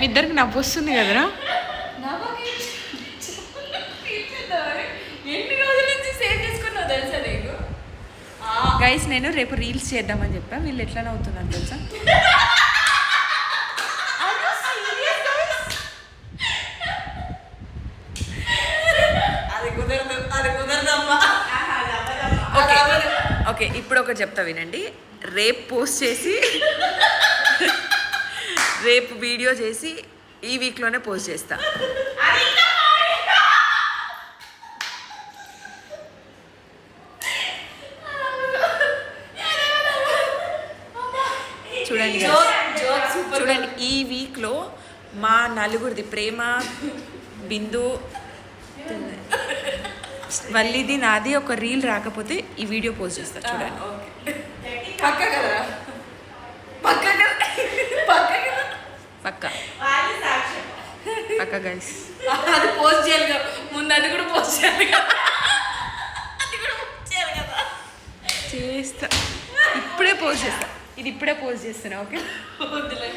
మీ ఇద్దరికి నవ్వు వస్తుంది కదరా. ఎన్ని రోజుల నుంచి సేవ్ చేసుకున్నావు తెలుసా నీకు? గైస్ నేను రేపు రీల్స్ చేద్దామని చెప్పా, వీళ్ళు ఎట్లా నవ్వుతున్నారు తెలుసా. ఓకే ఇప్పుడు ఒకటి చెప్తా వినండి. రేపు పోస్ట్ చేసి రేపు వీడియో చేసి ఈ వీక్లోనే పోస్ట్ చేస్తా. చూడండి చూడండి, ఈ వీక్లో మా నలుగురిది ప్రేమ, బిందు, వల్లిది, నాది ఒక రీల్ రాకపోతే ఈ వీడియో పోస్ట్ చేస్తా. చూడండి పక్క పక్క పక్క గైస్. అది పోస్ట్ చేయాలి కదా ముందు, అది కూడా పోస్ట్ చేయాలి కదా. చేస్తా, ఇప్పుడే పోస్ట్ చేస్తా. ఇది ఇప్పుడే పోస్ట్ చేస్తాను. ఓకే వద్దులే.